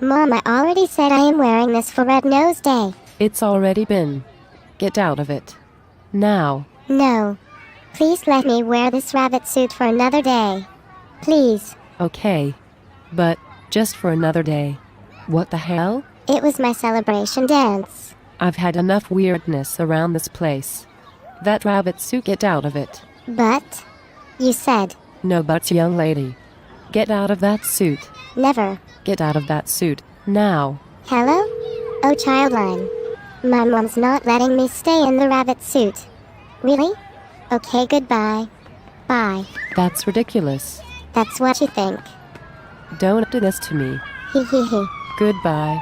Mom, I already said I am wearing this for Red Nose Day. It's already been. Get out of it. Now. No. Please let me wear this rabbit suit for another day. Please. Okay. But, just for another day. What the hell? It was my celebration dance. I've had enough weirdness around this place. That rabbit suit, get out of it. But, you said. No buts, young lady. Get out of that suit. Never. Get out of that suit, now. Hello? Oh, Childline. My mom's not letting me stay in the rabbit suit. Really? Okay, goodbye. Bye. That's ridiculous. That's what you think. Don't do this to me. Hee hee hee. Goodbye.